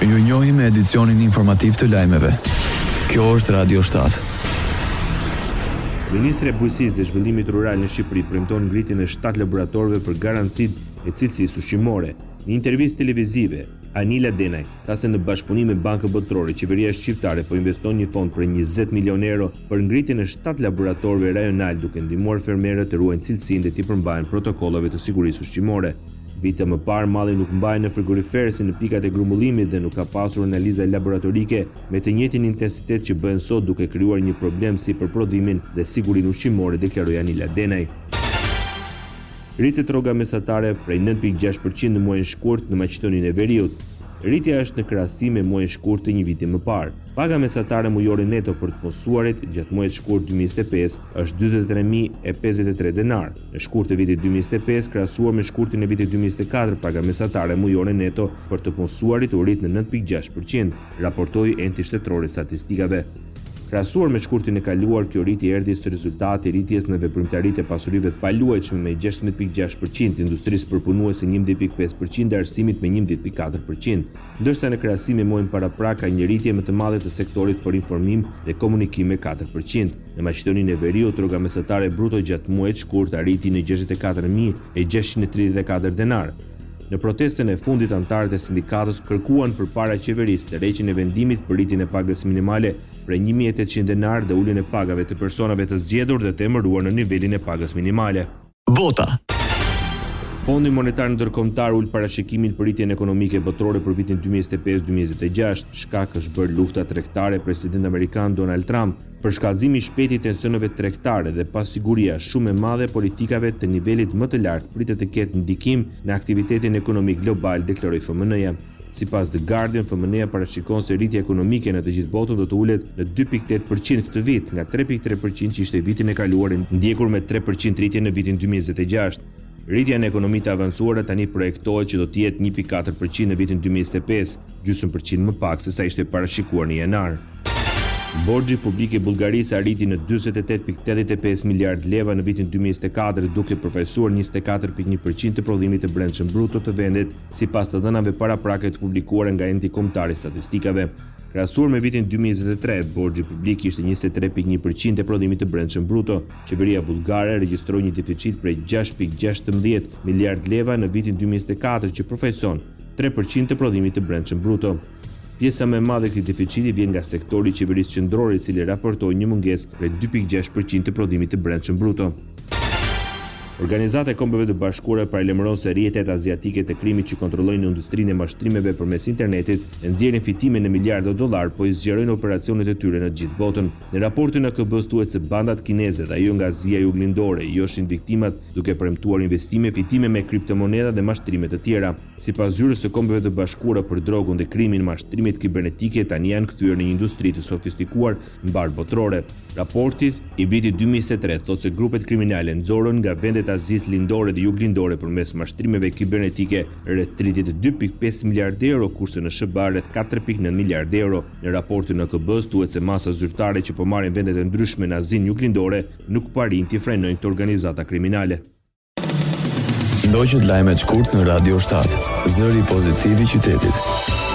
Ju njohim me edicionin informativ të lajmeve. Kjo është Radio 7. Ministri i Bujqësisë dhe Zhvillimit Rural në Shqipëri premton ngritjen e 7 laboratorëve për garancitë e cilësisë ushqimore. Në intervistë televizive, Anila Denaj tha se në bashkëpunim me Bankën Botërore, qeveria shqiptare po investon një fond për 20 milion euro për ngritjen e 7 laboratorëve rajonal, duke ndihmuar fermerët të ruajnë cilësinë dhe të përmbajnë protokollave të sigurisë ushqimore. Vite më parë, malli nuk mbahej në frigorifer si në pikat e grumbullimit dhe nuk ka pasur analiza laboratorike me të njëjtin intensitet që bëhen sot, duke krijuar një problem si për prodhimin dhe sigurinë ushqimore, deklaroi Anila Denaj. Rritet rroga mesatare prej 9.6% në muajin shkurt në Maqedoninë e Veriut. Rritja është në krahasim me muajin shkurt të një viti më parë. Paga mesatare mujore neto për të punësuarit gjatë muajit shkurt 2025 është 43.053 denar. Në shkurt të vitit 2025, krahasuar me shkurtin e vitit 2024, paga mesatare mujore neto për të punësuarit u rrit në 9.6%, raportoi Enti Shtetëror i Statistikave. Krahasuar me shkurtin e kaluar, kjo rritje erdhi si rezultat i rritjes në veprimtaritë e pasurive të paluajtshme me 16.6%, industrisë përpunuese 11.5% dhe arsimit me 11.4%, ndërsa në krahasim me muajin paraprak ka një rritje më të madhe të sektorit për informim dhe komunikim me 4%. Në Maqedoninë e Veriut, rroga mesatare bruto gjatë muajit shkurt arriti në 64.634 denar. Në protestën e fundit, anëtarët e sindikatës kërkuan përpara qeverisë tërheqjen e vendimit për rritjen e pagës minimale prej 1.800 denar dhe uljen e pagave të personave të zgjedhur dhe të emëruar në nivelin e pagës minimale. Bota. Fondi Monetar Ndërkombëtar ul parashikimin për rritjen ekonomike botërore për vitin 2025-2026. Shkak është bërë lufta tregtare e presidenti amerikan Donald Trump për shkallëzimin i shpejtë i tensioneve tregtare dhe pasiguria shumë e madhe e politikave të nivelit më të lartë pritet të ketë ndikim në aktivitetin ekonomik global, deklaroi FMN-ja. Sipas The Guardian, FMN-ja parashikon se rritja ekonomike në të gjithë botën do të ulet në 2.8% këtë vit, nga 3.3% që ishte vitin e kaluar, ndjekur me 3% rritje në vitin 2026. Rritja në ekonomitë të avancuara tani projektohet që do të jetë 1.4% në vitin 2025, gjysmë përqind më pak se sa ishte parashikuar në janar. Borxhi publik i Bullgarisë arriti në 48.85 miliard leva në vitin 2024, duke përfaqësuar 24.1% të prodhimit të brendshëm bruto të vendit, sipas të dhënave paraprake të publikuara nga Enti Kombëtar i Statistikave. Krahasuar me vitin 2023, borxhi publik ishte 23.1% e prodhimit të brendshëm bruto. Qeveria bullgare regjistroi një deficit prej 6.16 miliard leva në vitin 2024, që përfaqëson 3% të prodhimit të brendshëm bruto. Pjesa më e madhe e këtij deficiti vjen nga sektori i qeverisë qendrore, i cili raportoi një mungesë prej 2.6% të prodhimit të brendshëm bruto. Organizata e Kombeve të Bashkuara paralajmëron se rrjetet aziatike të krimit që kontrollojnë industrinë e mashtrimeve përmes internetit e nxjerrin fitime në miliarda dollar, po i zgjerojnë operacionet e tyre në gjithë botën. Në raportin e AKB-s thuhet se bandat kineze dhe ajo nga Azia Juglindore i joshin viktimat duke premtuar investime, fitime me kriptomoneda dhe mashtrime të tjera. Sipas zyrës së Kombeve të Bashkuara për drogun dhe krimin, mashtrimet kibernetike tani janë kthyer në një industri të sofistikuar mbar botërore. Raporti i vitit 2023 thotë se grupet kriminale nxorën nga vendet Azisë Lindore dhe Juglindore përmes mashtrimeve kibernetike rreth 32.5 miliardë euro, kurse në SBA rreth 4.9 miliardë euro. Në raportin e AKB-s thuhet se masa zyrtare që po marrin vendet e ndryshme në Azinë Juglindore nuk po arrin të frenojnë këto organizata kriminale. Ndoqët lajmet shkurt në Radio 7, zëri pozitiv i qytetit.